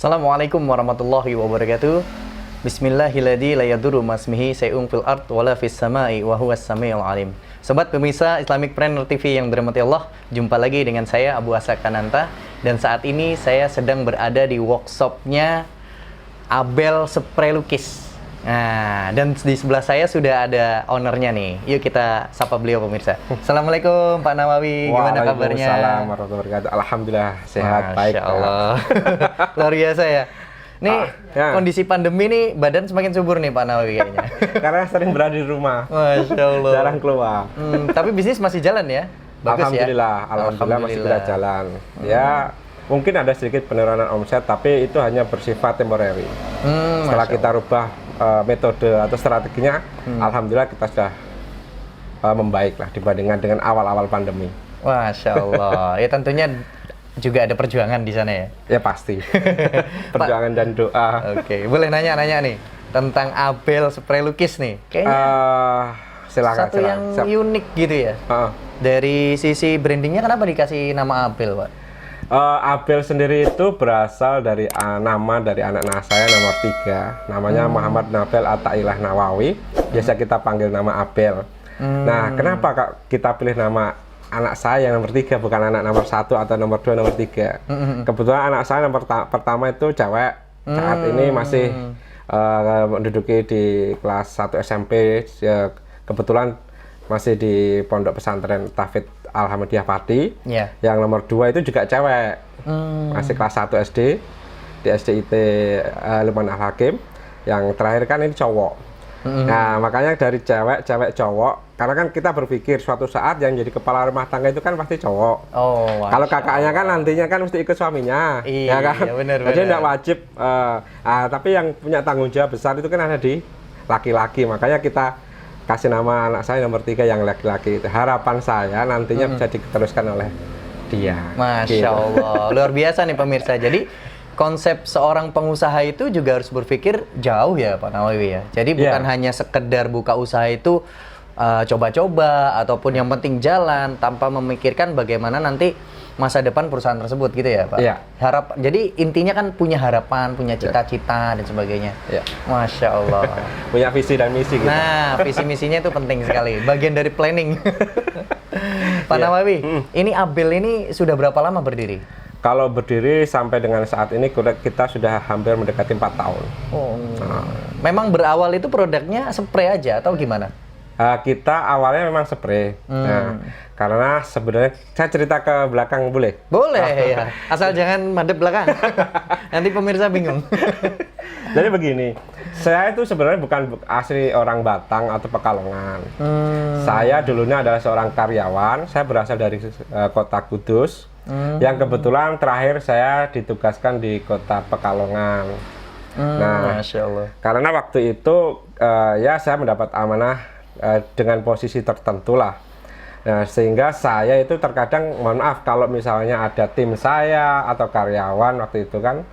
Assalamualaikum warahmatullahi wabarakatuh. Bismillahirrahmanirrahim. La yadurru masmihi say'un fil ard wala fis sama'i wa huwas samiul alim. Sobat pemirsa Islamicpreneur TV yang dirahmati Allah, jumpa lagi dengan saya Abu Asa Kananta, dan saat ini saya sedang berada di workshopnya Abel Spray Lukis. Nah, dan di sebelah saya sudah ada ownernya nih. Yuk kita sapa beliau pemirsa. Assalamualaikum Pak Nawawi, gimana kabarnya? Waalaikumsalam warahmatullahi wabarakatuh. Alhamdulillah sehat, baik. Masya Allah. Luar biasa ya. Nih kondisi pandemi nih badan semakin subur nih Pak Nawawi kayaknya. Karena sering berada di rumah. Masya Allah. Jarang keluar. Tapi bisnis masih jalan ya? Bagus Alhamdulillah, ya? Alhamdulillah masih bisa jalan. Ya, mungkin ada sedikit penurunan omset, tapi itu hanya bersifat temporary. Setelah kita rubah metode atau strateginya, alhamdulillah kita sudah membaik lah dibandingkan dengan awal-awal pandemi. Masya Allah. Ya tentunya juga ada perjuangan di sana ya? Ya pasti. Perjuangan dan doa. Oke, boleh nanya-nanya nih tentang Abel Spray Lukis nih. Kayaknya silakan. Satu yang unik gitu ya. Dari sisi brandingnya kenapa dikasih nama Abel, Pak? Abel sendiri itu berasal dari nama dari anak saya nomor 3, namanya Muhammad Nabel Atailah Nawawi, biasa kita panggil nama Abel. Nah, kenapa Kak kita pilih nama anak saya yang nomor 3 bukan anak nomor 1 atau nomor 2, nomor 3? Kebetulan anak saya nomor pertama itu cewek, saat ini masih menduduki di kelas 1 SMP, kebetulan masih di Pondok Pesantren Tahfidz Alhamdulillah Pati. Yang nomor 2 itu juga cewek, masih kelas 1 SD di SDIT Lukman Al Hakim. Yang terakhir kan ini cowok. Nah, makanya dari cewek cowok, karena kan kita berpikir suatu saat yang jadi kepala rumah tangga itu kan pasti cowok. Kalau kakaknya kan nantinya kan mesti ikut suaminya. Iya, ya kan? Bener. Jadi tidak wajib. Tapi yang punya tanggung jawab besar itu kan ada di laki-laki. Makanya kita kasih nama anak saya nomor 3 yang laki-laki. Harapan saya nantinya bisa diteruskan oleh dia. Masya Allah, luar biasa nih pemirsa. Jadi konsep seorang pengusaha itu juga harus berpikir jauh ya Pak Nawawi ya. Jadi bukan hanya sekedar buka usaha itu coba-coba ataupun yang penting jalan tanpa memikirkan bagaimana nanti masa depan perusahaan tersebut gitu ya Pak. Jadi intinya kan punya harapan, punya cita-cita dan sebagainya. Masya Allah. Punya visi dan misi gitu. Nah, visi misinya itu penting sekali. Bagian dari planning. Pak Nawawi, ini Abel ini sudah berapa lama berdiri? Kalau berdiri sampai dengan saat ini kita sudah hampir mendekati 4 tahun. Memang berawal itu produknya spray aja atau gimana? Kita awalnya memang spray. Nah, karena sebenarnya saya cerita ke belakang boleh? Boleh ya, asal jangan madep belakang. Nanti pemirsa bingung. Jadi begini, saya itu sebenarnya bukan asli orang Batang atau Pekalongan. Saya dulunya adalah seorang karyawan. Saya berasal dari kota Kudus. Yang kebetulan terakhir saya ditugaskan di kota Pekalongan. Nah, Masya Allah. Karena waktu itu ya saya mendapat amanah dengan posisi tertentu lah. Nah, sehingga saya itu terkadang, mohon maaf kalau misalnya ada tim saya atau karyawan waktu itu kan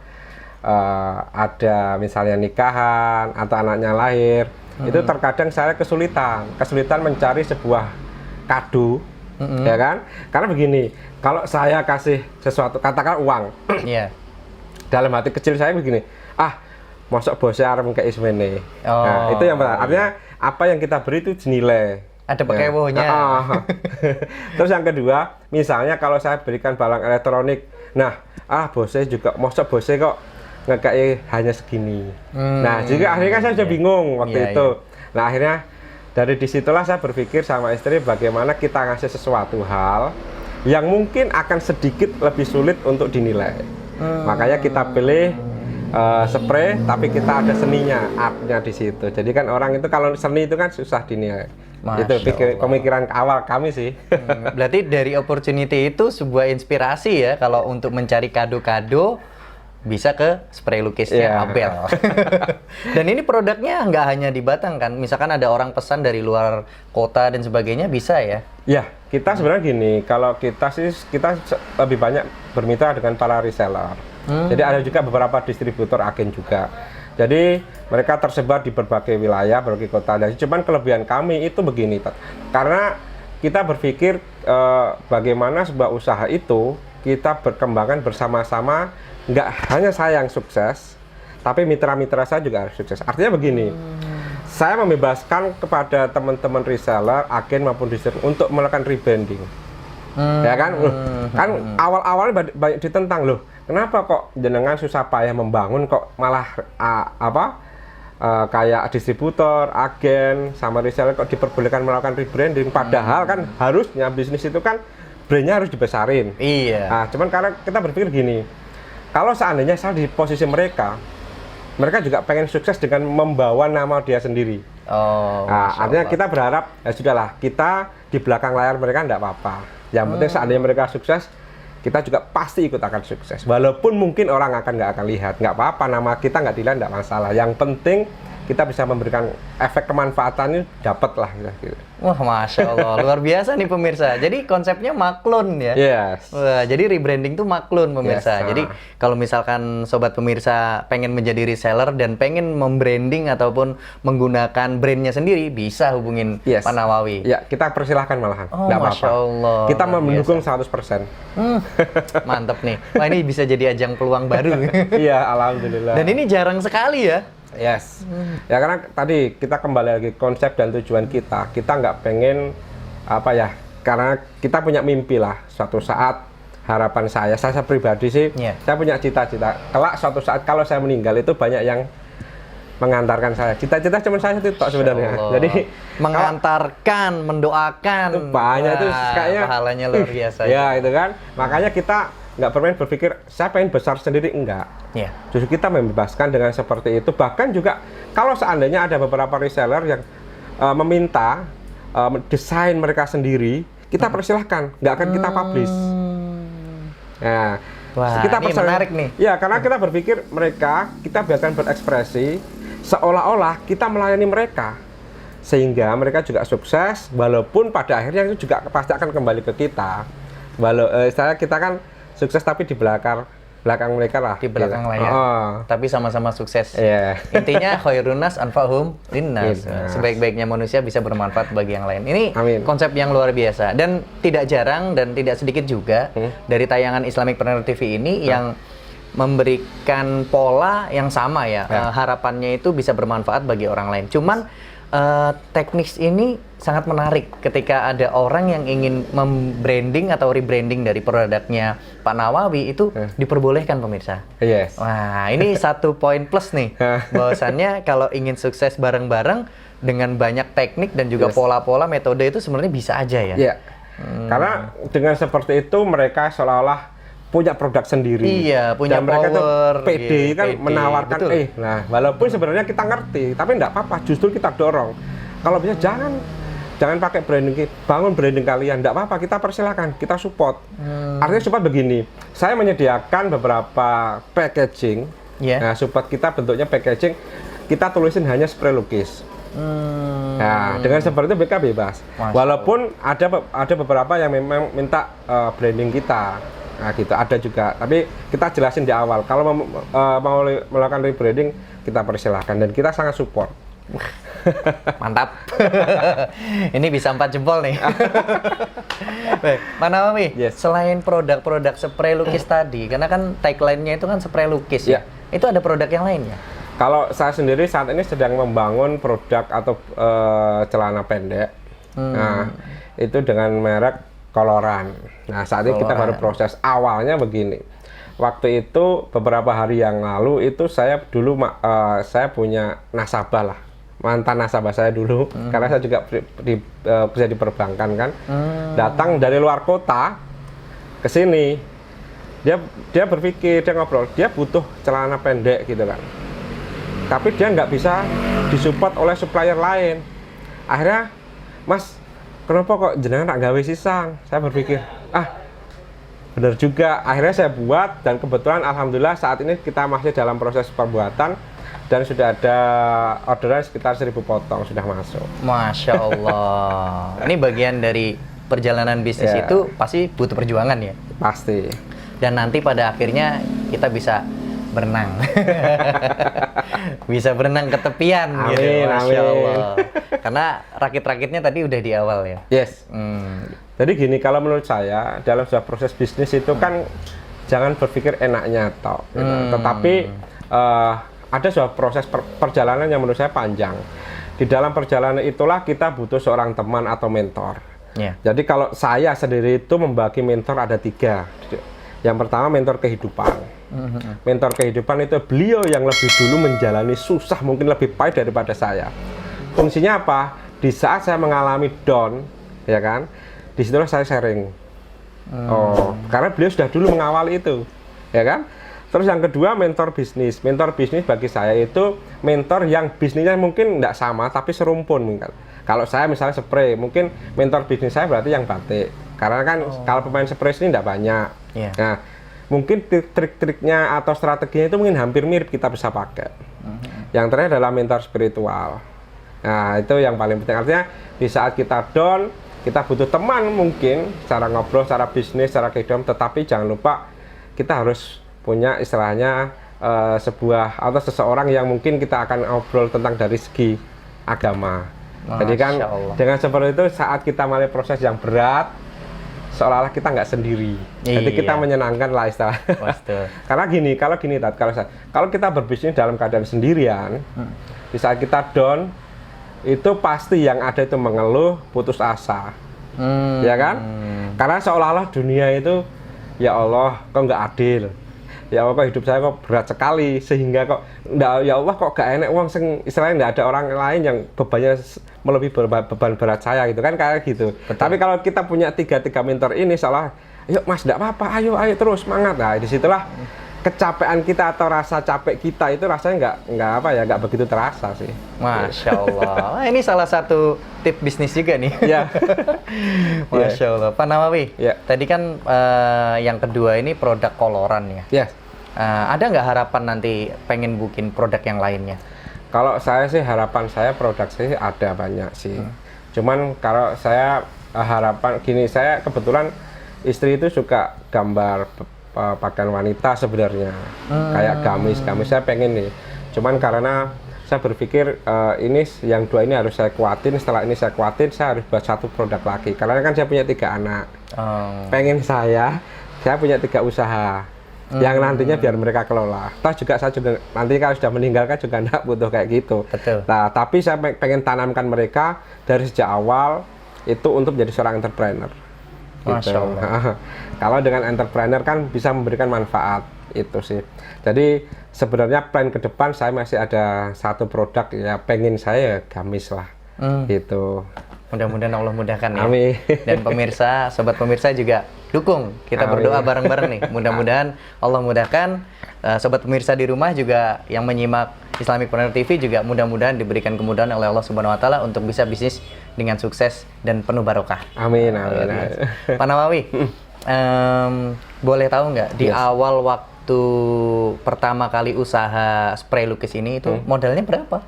ada misalnya nikahan atau anaknya lahir, itu terkadang saya kesulitan mencari sebuah kado, ya kan? Karena begini, kalau saya kasih sesuatu, katakan uang, dalam hati kecil saya begini, mosok bosnya arep kayak ismene. Nah, itu yang pertama. Artinya apa yang kita beri itu senilai. Ada pekewohnya. Terus yang kedua, misalnya kalau saya berikan barang elektronik, bosnya juga mosok bosnya kok ngekai hanya segini. Nah, jadi akhirnya kan saya sudah bingung waktu itu. Nah, akhirnya dari disitulah saya berpikir sama istri bagaimana kita ngasih sesuatu hal yang mungkin akan sedikit lebih sulit untuk dinilai. Makanya kita pilih spray, tapi kita ada seninya, artnya di situ. Jadi kan orang itu kalau seni itu kan susah dinilai. Itu pemikiran awal kami sih. Berarti dari opportunity itu sebuah inspirasi ya kalau untuk mencari kado-kado bisa ke spray lukisnya Abel. Dan ini produknya nggak hanya di Batang kan? Misalkan ada orang pesan dari luar kota dan sebagainya bisa ya? Ya, kita sebenarnya gini, kalau kita lebih banyak bermitra dengan para reseller. Jadi ada juga beberapa distributor agen juga. Jadi mereka tersebar di berbagai wilayah, berbagai kota. Dan cuman kelebihan kami itu begini, karena kita berpikir bagaimana sebuah usaha itu kita berkembangkan bersama-sama, nggak hanya saya yang sukses, tapi mitra-mitra saya juga harus sukses. Artinya begini, saya membebaskan kepada teman-teman reseller, agen maupun distributor untuk melakukan rebranding. Ya kan? Kan awal-awalnya banyak ditentang loh. Kenapa kok jenengan susah payah membangun kok malah kayak distributor, agen, sama reseller kok diperbolehkan melakukan rebranding? Padahal kan harusnya bisnis itu kan brandnya harus dibesarin. Iya. Nah, cuman karena kita berpikir gini, kalau seandainya saya di posisi mereka juga pengen sukses dengan membawa nama dia sendiri. Oh, Nah, artinya kita berharap ya sudahlah, kita di belakang layar mereka enggak apa-apa. Yang penting seandainya mereka sukses, kita juga pasti ikut akan sukses. Walaupun mungkin orang nggak akan lihat, nggak apa-apa, nama kita nggak dilihat, nggak masalah. Yang penting kita bisa memberikan efek kemanfaatannya, dapat lah gitu. Wah, Masya Allah, luar biasa nih pemirsa. Jadi konsepnya maklun ya. Yes. Wah, jadi rebranding tuh maklun pemirsa. Yes, Jadi kalau misalkan sobat pemirsa pengen menjadi reseller dan pengen membranding ataupun menggunakan brandnya sendiri, bisa hubungin Yes. Pak Nawawi. Ya, kita persilahkan malahan. Oh, Nggak Masya apa-apa. Allah. Kita luar mendukung biasa. 100%. Mantep nih. Wah, ini bisa jadi ajang peluang baru. Iya, alhamdulillah. Dan ini jarang sekali ya. Yes. Ya karena tadi kita kembali lagi konsep dan tujuan kita. Kita nggak pengen apa ya? Karena kita punya mimpi lah. Suatu saat harapan saya pribadi sih, Yeah. saya punya cita-cita. Kelak suatu saat kalau saya meninggal itu banyak yang mengantarkan saya. Cita-cita cuma saya itu tok sebenarnya. Allah. Jadi mengantarkan, mendoakan. itu banyak itu Wah, kayaknya pahalanya luar biasa. Ya itu kan. Makanya kita nggak pernah berpikir saya pengen besar sendiri, enggak. Ya. Justru kita membebaskan dengan seperti itu. Bahkan juga kalau seandainya ada beberapa reseller yang meminta desain mereka sendiri, kita persilahkan, nggak akan kita publish. Nah, Wah, kita ini menarik nih. Ya, karena kita berpikir kita biarkan berekspresi seolah-olah kita melayani mereka, sehingga mereka juga sukses. Walaupun pada akhirnya itu juga pasti akan kembali ke kita. Istilahnya kita kan sukses tapi di belakang mereka lah. Di belakang layar. Tapi sama-sama sukses. Iya. Intinya khairun nas anfa'hum linnas. Linnas. Sebaik-baiknya manusia bisa bermanfaat bagi yang lain. Ini Amin. konsep yang luar biasa dan tidak jarang dan tidak sedikit juga dari tayangan Islamicpreneur TV ini yang memberikan pola yang sama ya. Harapannya itu bisa bermanfaat bagi orang lain. Cuman teknis ini sangat menarik ketika ada orang yang ingin membranding atau rebranding dari produknya Pak Nawawi itu diperbolehkan pemirsa. Yes. Wah, ini satu poin plus nih. Bahwasannya kalau ingin sukses bareng-bareng dengan banyak teknik dan juga Yes. pola-pola metode itu sebenarnya bisa aja ya. Iya. Karena dengan seperti itu mereka seolah-olah punya produk sendiri. Iya, punya dan mereka power, tuh pede kan pede. menawarkan Betul. nah walaupun sebenarnya kita ngerti, tapi enggak apa-apa, justru kita dorong. Kalau bisa jangan pakai branding, bangun branding kalian, enggak apa-apa, kita persilakan, kita support. Artinya support begini, saya menyediakan beberapa packaging. Iya. Nah, support kita bentuknya packaging, kita tulisin hanya spray lukis. Nah, dengan seperti itu mereka bebas. Masya Walaupun ada beberapa yang memang minta branding kita. Nah, gitu ada juga. Tapi kita jelasin di awal. Kalau mau melakukan rebranding, kita persilahkan dan kita sangat support. Mantap. Ini bisa 4 jempol nih. Baik, Pak Nawawi, Yes. selain produk-produk spray lukis tadi, karena kan tagline-nya itu kan spray lukis ya. Itu ada produk yang lain ya? Kalau saya sendiri saat ini sedang membangun produk atau celana pendek. Nah, itu dengan merek Coloran. Nah, saat ini kita baru proses. Awalnya begini. Waktu itu beberapa hari yang lalu itu saya dulu saya punya nasabah lah. Mantan nasabah saya dulu karena saya juga bisa di perbankan kan. Datang dari luar kota ke sini. Dia berpikir, dia ngobrol, dia butuh celana pendek gitu kan. Tapi dia nggak bisa disupport oleh supplier lain. Akhirnya, Mas, kenapa kok jenengan tak gawe sisang? Saya berpikir, benar juga. Akhirnya saya buat dan kebetulan alhamdulillah saat ini kita masih dalam proses pembuatan dan sudah ada orderan sekitar 1000 potong sudah masuk. Masya Allah. Ini bagian dari perjalanan bisnis itu pasti butuh perjuangan ya. Pasti. Dan nanti pada akhirnya kita bisa berenang. Bisa berenang ke tepian gitu. Amin, Masya amin. Allah. Karena rakit-rakitnya tadi udah di awal ya. Yes. Jadi gini, kalau menurut saya dalam sebuah proses bisnis itu kan jangan berpikir enaknya toh, gitu. Tetapi ada sebuah proses perjalanan yang menurut saya panjang. Di dalam perjalanan itulah kita butuh seorang teman atau mentor. Yeah. Jadi kalau saya sendiri itu membagi mentor ada 3. Yang pertama mentor kehidupan. Mentor kehidupan itu beliau yang lebih dulu menjalani susah, mungkin lebih pahit daripada saya. Fungsinya apa? Di saat saya mengalami down, ya kan? Disitulah saya sharing. Oh, karena beliau sudah dulu mengawali itu, ya kan? Terus yang kedua mentor bisnis. Mentor bisnis bagi saya itu mentor yang bisnisnya mungkin tidak sama tapi serumpun mungkin. Kalau saya misalnya spray, mungkin mentor bisnis saya berarti yang batik. Karena kan kalau pemain spray ini tidak banyak. Yeah. Nah, mungkin trik-triknya atau strateginya itu mungkin hampir mirip kita bisa pakai. Yang terakhir adalah mentor spiritual. Nah, itu yang paling penting. Artinya di saat kita down, kita butuh teman mungkin, cara ngobrol, cara bisnis, cara kehidupan. Tetapi jangan lupa kita harus punya istilahnya sebuah atau seseorang yang mungkin kita akan ngobrol tentang dari segi agama. Jadi kan dengan seperti itu saat kita mulai proses yang berat, seolah-olah kita nggak sendiri. Jadi kita menyenangkan lah istilah. Karena gini, Tat, kalau kita berbisnis dalam keadaan sendirian, di saat kita down, itu pasti yang ada itu mengeluh, putus asa, ya kan? Karena seolah-olah dunia itu, ya Allah, kok nggak adil. Ya Allah, kok hidup saya kok berat sekali, sehingga kok ya Allah kok gak enak uang, istilahnya nggak ada orang lain yang bebannya melebihi beban berat saya gitu kan, kayak gitu. Betul. Tapi kalau kita punya tiga mentor ini, seolah, yuk Mas, tidak apa-apa, ayo terus semangat. Nah, disitulah kecapean kita atau rasa capek kita itu rasanya nggak begitu terasa sih. Masya Allah. Ini salah satu tip bisnis juga nih. Ya. Masya Allah. Pak Nawawi, tadi kan yang kedua ini produk koloran ya. Yes. Ada nggak harapan nanti pengen bikin produk yang lainnya? Kalau saya sih harapan saya produk sih ada banyak sih. Cuman kalau saya harapan gini, saya kebetulan istri itu suka gambar pakaian wanita sebenarnya, kayak gamis saya pengen nih. Cuman karena saya berpikir ini yang dua ini harus saya kuatin, setelah ini saya kuatin, saya harus buat satu produk lagi. Karena kan saya punya 3 anak, pengen saya punya 3 usaha yang nantinya biar mereka kelola. Toh juga saya juga nanti kalau sudah meninggalkan juga enggak butuh kayak gitu. Betul. Nah, tapi saya pengen tanamkan mereka dari sejak awal itu untuk menjadi seorang entrepreneur. Masya Allah. Kalau dengan entrepreneur kan bisa memberikan manfaat itu sih. Jadi sebenarnya plan ke depan saya masih ada satu produk ya, pengen saya gamis lah gitu. Mudah-mudahan Allah mudahkan ya. Amin. Dan pemirsa, sobat pemirsa juga dukung. Kita berdoa bareng-bareng nih. Mudah-mudahan Allah mudahkan. Sobat pemirsa di rumah juga yang menyimak Islamicpreneur TV juga mudah-mudahan diberikan kemudahan oleh Allah Subhanahu Wa Taala untuk bisa bisnis dengan sukses dan penuh barokah. Amin. Pak Nawawi, boleh tahu nggak di awal waktu pertama kali usaha spray lukis ini itu modalnya berapa?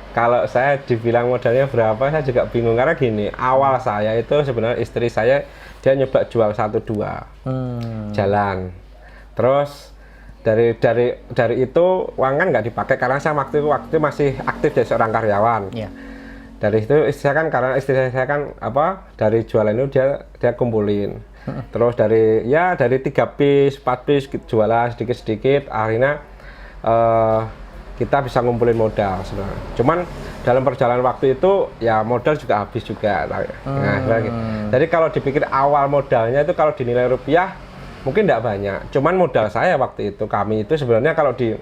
Kalau saya dibilang modalnya berapa, saya juga bingung. Karena gini, awal saya itu sebenarnya istri saya, dia nyoba jual 1-2 jalan. Terus dari itu uang kan nggak dipakai karena saya waktu itu masih aktif jadi seorang karyawan. Yeah. Dari itu istri saya kan, karena istri saya kan dari jualan itu dia kumpulin. Terus dari 3 piece, 4 piece jualan sedikit-sedikit, akhirnya kita bisa ngumpulin modal sebenarnya. Cuman dalam perjalanan waktu itu ya modal juga habis juga. Nah, jadi kalau dipikir awal modalnya itu kalau dinilai rupiah mungkin tidak banyak. Cuman modal saya waktu itu, kami itu sebenarnya kalau di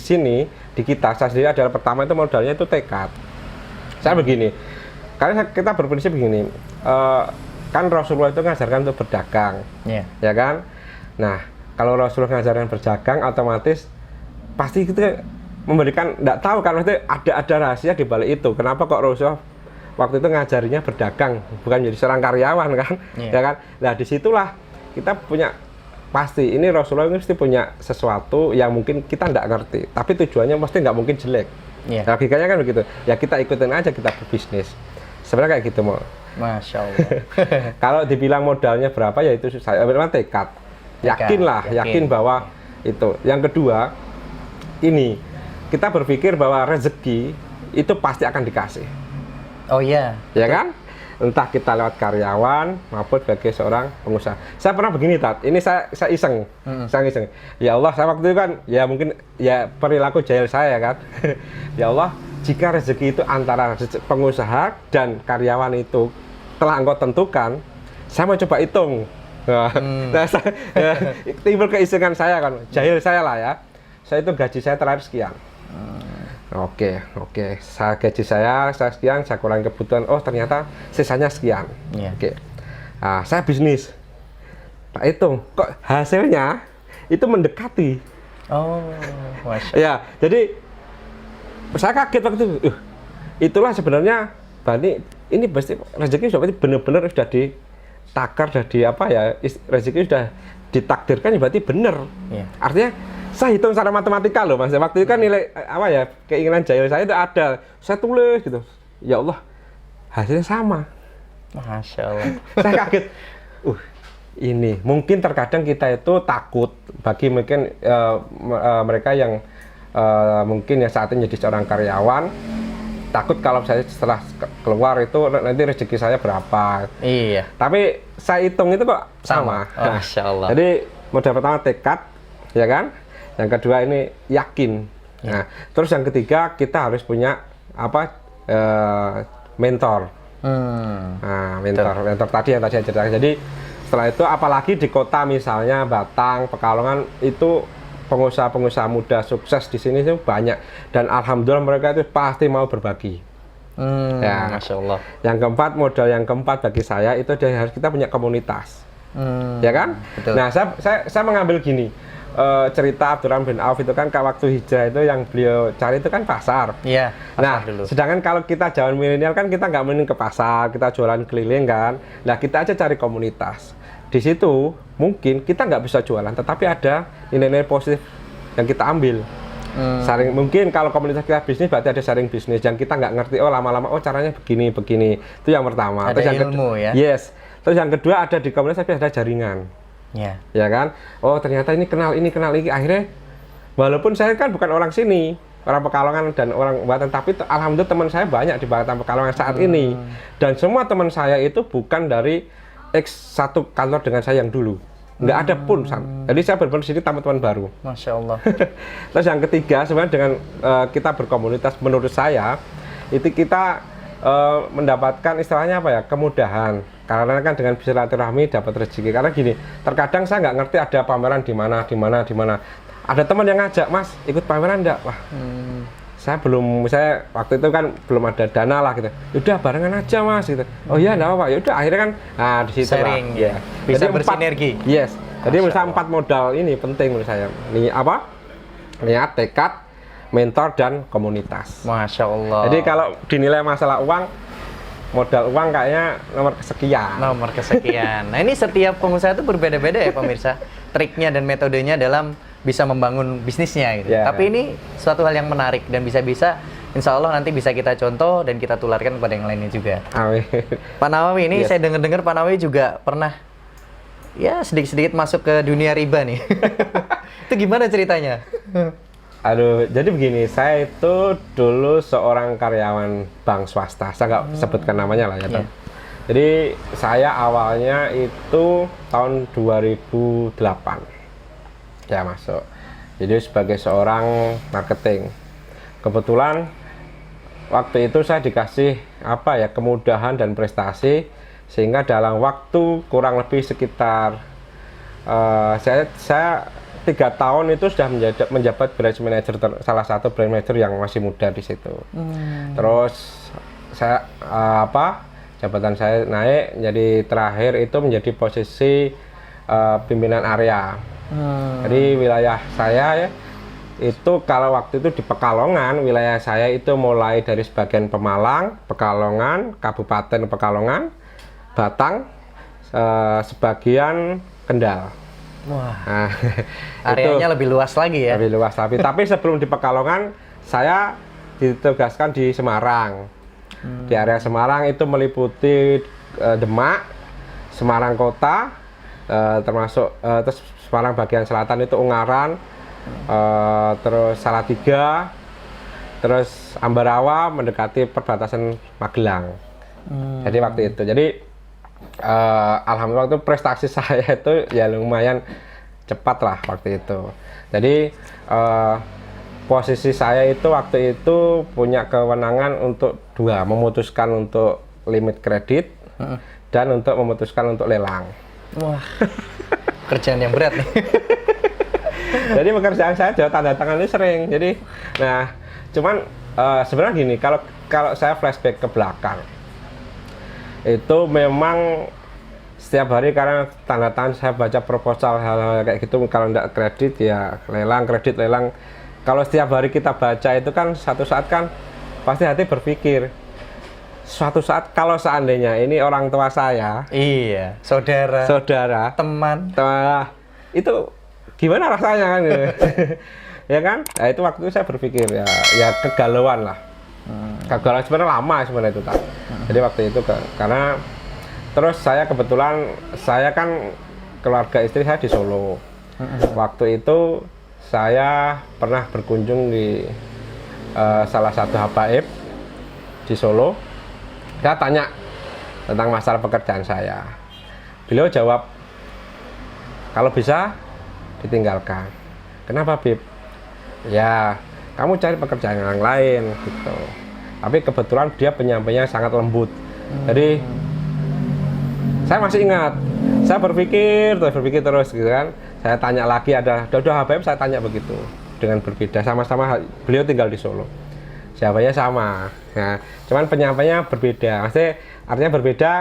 sini, di kita, saya sendiri adalah pertama itu modalnya itu tekad. Saya begini, karena kita berprinsip begini, kan Rasulullah itu mengajarkan untuk berdagang, ya kan? Nah, kalau Rasulullah mengajarkan berdagang, otomatis pasti kita memberikan, tidak tahu kan, maksudnya ada rahasia di balik itu. Kenapa kok Rasulullah waktu itu ngajarinya berdagang, bukan jadi seorang karyawan kan? Ya kan? Nah, disitulah kita punya, pasti ini Rasulullah ini pasti punya sesuatu yang mungkin kita tidak ngerti, tapi tujuannya pasti nggak mungkin jelek. Logikanya kan begitu. Ya kita ikutin aja, kita berbisnis. Sebenarnya kayak gitu mau. Masya Allah. Kalau dibilang modalnya berapa ya itu saya memang tekad. yakin bahwa itu. Yang kedua, ini kita berpikir bahwa rezeki itu pasti akan dikasih. Oh iya. Ya kan? Entah kita lewat karyawan maupun sebagai seorang pengusaha. Saya pernah begini, Tat. Ini saya iseng. Saya iseng. Ya Allah, saya waktu itu kan ya mungkin ya perilaku jahil saya kan. Ya Allah, jika rezeki itu antara pengusaha dan karyawan itu telah Engkau tentukan, saya mau coba hitung. Nah, timbul keisengan saya kan, jahil saya lah ya. Saya itu gaji saya terakhir sekian. Oke. Gaji saya sekian, saya kurangi kebutuhan. Oh, ternyata sisanya sekian. Oke. Nah, saya bisnis. Tak hitung, kok hasilnya itu mendekati. Oh, Masya. Ya, jadi saya kaget waktu itu. Itulah sebenarnya berarti ini pasti rezeki sudah benar-benar sudah ditakar, sudah rezeki sudah ditakdirkan, berarti benar. Artinya saya hitung secara matematika loh, Mas. Waktu itu kan nilai keinginan jahil saya itu ada. Saya tulis gitu. Ya Allah, hasilnya sama. Masya Allah. Saya kaget. Ini mungkin terkadang kita itu takut bagi mungkin mereka yang mungkin yang saat ini jadi seorang karyawan, takut kalau saya setelah keluar itu nanti rezeki saya berapa. Iya. Tapi saya hitung itu kok sama. Oh, Masya Allah. Jadi modal pertama tekad, ya kan? Yang kedua ini yakin. Nah, terus yang ketiga kita harus punya mentor. Nah, mentor tadi yang saya ceritakan. Jadi setelah itu apalagi di kota misalnya Batang, Pekalongan itu pengusaha-pengusaha muda sukses di sini itu banyak dan alhamdulillah mereka itu pasti mau berbagi. Masya Allah. Modal yang keempat bagi saya itu harus kita punya komunitas. Ya kan? Betul. Nah, saya mengambil gini. Cerita Abdurrahman bin Auf itu kan waktu hijrah itu yang beliau cari itu kan pasar. Iya, pasar dulu. Sedangkan kalau kita zaman milenial kan kita nggak mending ke pasar, kita jualan keliling kan. Nah, kita aja cari komunitas. Di situ mungkin kita nggak bisa jualan, tetapi ada nilai-nilai positif yang kita ambil. Mungkin kalau komunitas kita bisnis berarti ada sharing bisnis yang kita nggak ngerti. Oh, lama-lama caranya begini. Itu yang pertama. Ada Terus ilmu ya. Yes. Terus yang kedua ada di komunitas tapi ada jaringan. Ya kan? Oh, ternyata ini kenal ini. Akhirnya walaupun saya kan bukan orang sini, orang Pekalongan dan orang Batam, tapi alhamdulillah teman saya banyak di Batam Pekalongan saat ini. Dan semua teman saya itu bukan dari satu kantor dengan saya yang dulu. Nggak ada pun. Jadi saya benar-benar sini teman-teman baru. Masya Allah. Terus yang ketiga sebenarnya dengan kita berkomunitas, menurut saya itu kita mendapatkan istilahnya kemudahan. Karena kan dengan silaturahmi dapat rezeki. Karena gini, terkadang saya nggak ngerti ada pameran di mana. Ada teman yang ngajak, Mas, ikut pameran enggak? Wah, saya waktu itu kan belum ada dana lah gitu. Udah barengan aja, Mas gitu. Oh iya, enggak apa-apa. Ya udah akhirnya kan di situ sharing, ya. Bisa jadi bersinergi. Yes. Jadi misalnya 4 modal ini penting menurut saya. Niat, tekad, mentor dan komunitas. Masya Allah. Jadi kalau dinilai masalah uang, modal uang kayaknya nomor kesekian. Nah, ini setiap pengusaha itu berbeda-beda ya pemirsa. Triknya dan metodenya dalam bisa membangun bisnisnya gitu. Tapi ini suatu hal yang menarik dan bisa-bisa insya Allah nanti bisa kita contoh dan kita tularkan kepada yang lainnya juga. Amin. Pak Nawawi ini saya dengar Pak Nawawi juga pernah ya sedikit-sedikit masuk ke dunia riba nih. Itu gimana ceritanya? Aduh, jadi begini, saya itu dulu seorang karyawan bank swasta. Saya nggak sebutkan namanya lah ya. Jadi saya awalnya itu tahun 2008 ya masuk. Jadi sebagai seorang marketing. Kebetulan waktu itu saya dikasih kemudahan dan prestasi sehingga dalam waktu kurang lebih sekitar saya 3 tahun itu sudah menjabat branch manager, salah satu branch manager yang masih muda di situ. Terus saya jabatan saya naik, jadi terakhir itu menjadi posisi pimpinan area. Jadi wilayah saya itu kalau waktu itu di Pekalongan, wilayah saya itu mulai dari sebagian Pemalang, Pekalongan, Kabupaten Pekalongan, Batang, sebagian Kendal. Wah, nah, areanya lebih luas lagi ya? Lebih luas, tapi sebelum di Pekalongan, saya ditugaskan di Semarang. Di area Semarang itu meliputi Demak, Semarang Kota, termasuk terus Semarang bagian selatan itu Ungaran, terus Salatiga, terus Ambarawa mendekati perbatasan Magelang. Jadi waktu itu, alhamdulillah itu prestasi saya itu ya lumayan cepat lah waktu itu. Jadi posisi saya itu waktu itu punya kewenangan untuk dua, memutuskan untuk limit kredit dan untuk memutuskan untuk lelang. Wah, kerjaan yang berat nih. Jadi pekerjaan saya jawab tanda tangan ini sering. Jadi, nah, cuman sebenarnya gini, kalau saya flashback ke belakang, itu memang setiap hari karena tanda tangan saya baca proposal hal-hal kayak gitu, kalau tidak kredit ya lelang, kredit lelang. Kalau setiap hari kita baca itu kan satu saat kan pasti hati berpikir, suatu saat kalau seandainya ini orang tua saya, Iya, saudara, teman, itu gimana rasanya kan? Ya kan? Nah, itu waktu itu saya berpikir ya kegalauan lah. Kegalauan sebenarnya lama sebenarnya itu tak. Jadi waktu itu karena terus saya kebetulan saya kan keluarga istri saya di Solo. Waktu itu saya pernah berkunjung di salah satu habaib di Solo. Saya tanya tentang masalah pekerjaan saya. Beliau jawab, kalau bisa ditinggalkan. Kenapa, Bib? Ya, kamu cari pekerjaan yang lain gitu. Tapi kebetulan dia penyampainya sangat lembut. Jadi saya masih ingat. Saya berpikir terus gitu kan. Saya tanya lagi, ada habaib saya tanya begitu dengan berbeda. Sama-sama beliau tinggal di Solo. Jawabannya sama. Nah, cuman penyampaiannya berbeda. Maksudnya artinya berbeda.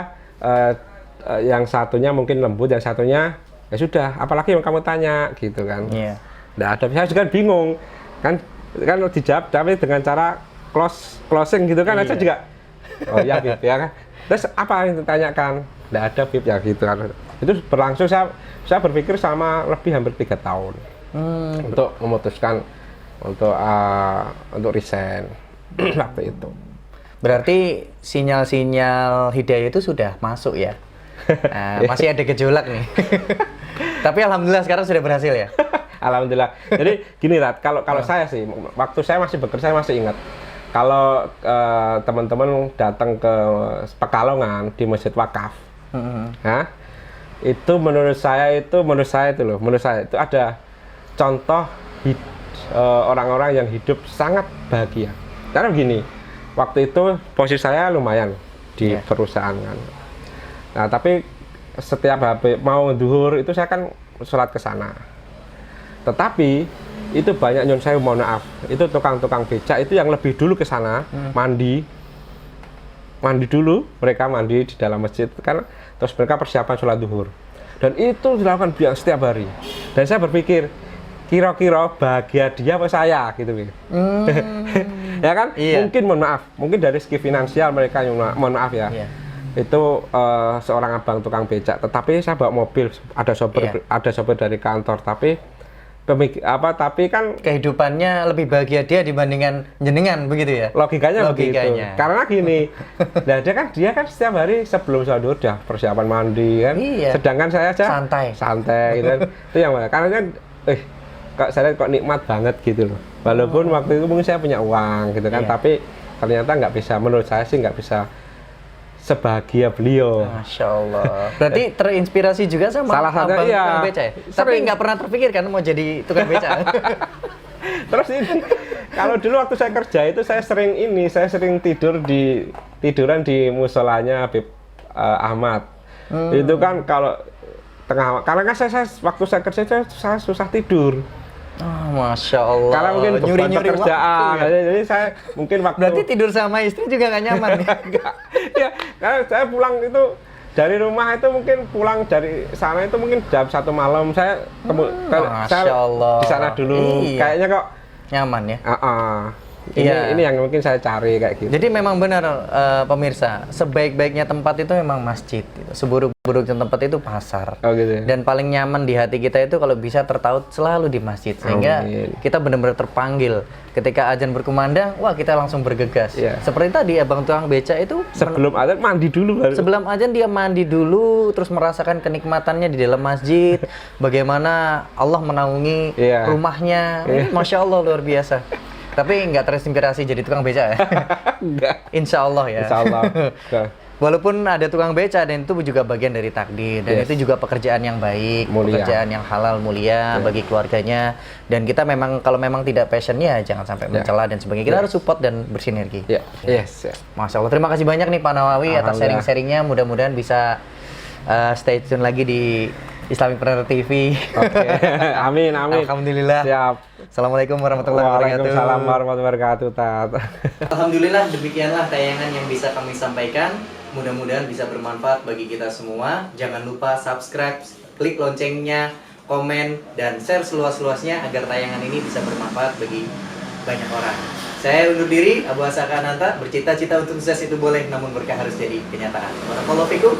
Yang satunya mungkin lembut, yang satunya ya sudah. Apalagi yang kamu tanya, gitu kan? Iya. Nggak ada. Saya juga bingung, kan dijawab tapi dengan cara closing gitu kan? Saya juga. Oh ya, Bib ya kan. Terus apa yang ditanyakan? Nggak ada, Bib ya gitu kan. Itu berlangsung saya berpikir sama lebih hampir 3 tahun untuk memutuskan untuk resign. Waktu itu. Berarti sinyal-sinyal hidayah itu sudah masuk ya? Nah, masih ada gejolak nih. Tapi alhamdulillah sekarang sudah berhasil ya? Alhamdulillah. Jadi gini Rat, kalau saya sih, waktu saya masih bekerja saya masih ingat. Kalau teman-teman datang ke Pekalongan di Masjid Wakaf, itu menurut saya itu ada contoh orang-orang yang hidup sangat bahagia. Karena begini, waktu itu posisi saya lumayan di perusahaan kan. Nah, tapi setiap mau duhur itu saya kan sholat ke sana. Tetapi itu banyak nyun saya mohon maaf, itu tukang-tukang becak itu yang lebih dulu ke sana mandi dulu, mereka mandi di dalam masjid kan, terus mereka persiapan sholat duhur. Dan itu dilakukan setiap hari. Dan saya berpikir, kira-kira bahagia dia apa saya gitu ya kan? Iya. Mungkin dari segi finansial mereka mohon maaf ya. Iya. Itu seorang abang tukang becak, tetapi saya bawa mobil, ada sopir dari kantor, tapi kan kehidupannya lebih bahagia dia dibandingkan jenengan begitu ya? Logikanya. Begitu. Karena gini, nah dia kan setiap hari sebelum sholat duhur udah persiapan mandi kan. Iya. Sedangkan saya aja santai gitu kan. Itu yang mana? Karena kan kok nikmat banget gitu loh. Walaupun waktu itu mungkin saya punya uang gitu kan, tapi ternyata menurut saya sih nggak bisa sebahagia beliau. Masya Allah. Berarti terinspirasi juga sama salah satunya tukang beca ya? Tapi nggak pernah terpikir kan mau jadi tukang beca? Terus ini, kalau dulu waktu saya kerja itu saya sering tiduran di musolanya Habib Ahmad. Itu kan kalau karena kan waktu saya kerja saya susah tidur. Oh, Masya Allah. Karena mungkin beban pekerjaan. Ya? Jadi saya mungkin waktu. Berarti tidur sama istri juga nggak nyaman ya? Enggak. Ya, karena saya pulang itu dari rumah itu mungkin pulang dari sana itu mungkin jam 1 malam saya Masya Allah. di sana dulu. Iya. Kayaknya kok nyaman ya. Ini yang mungkin saya cari kayak gitu. Jadi memang benar pemirsa, sebaik-baiknya tempat itu memang masjid. Gitu. Seburuk-buruknya tempat itu pasar. Oh gitu. Dan paling nyaman di hati kita itu kalau bisa tertaut selalu di masjid, sehingga kita benar-benar terpanggil. Ketika azan berkumandang, wah kita langsung bergegas. Seperti tadi abang tukang beca itu sebelum azan mandi dulu baru. Sebelum azan dia mandi dulu, terus merasakan kenikmatannya di dalam masjid. Bagaimana Allah menaungi rumahnya, masya Allah luar biasa. Tapi nggak terinspirasi jadi tukang beca ya? Enggak. Insya Allah ya. Insya Allah. Walaupun ada tukang beca dan itu juga bagian dari takdir dan itu juga pekerjaan yang baik, mulia. Pekerjaan yang halal mulia bagi keluarganya, dan kita memang kalau memang tidak passionnya jangan sampai mencela dan sebagainya. Kita harus support dan bersinergi. Masya Allah, terima kasih banyak nih Pak Nawawi atas sharing-sharingnya. Mudah-mudahan bisa stay tune lagi di Islamicpreneur TV. Amin. Alhamdulillah. Siap. Assalamualaikum warahmatullahi wabarakatuh. Waalaikumsalam warahmatullahi wabarakatuh, Tat. Alhamdulillah, demikianlah tayangan yang bisa kami sampaikan. Mudah-mudahan bisa bermanfaat bagi kita semua. Jangan lupa subscribe, klik loncengnya, komen, dan share seluas-luasnya agar tayangan ini bisa bermanfaat bagi banyak orang. Saya undur diri, Abu Asaka Ananta. Bercita-cita untuk sukses itu boleh, namun berkah harus jadi kenyataan.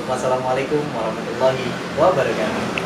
Wassalamualaikum warahmatullahi wabarakatuh.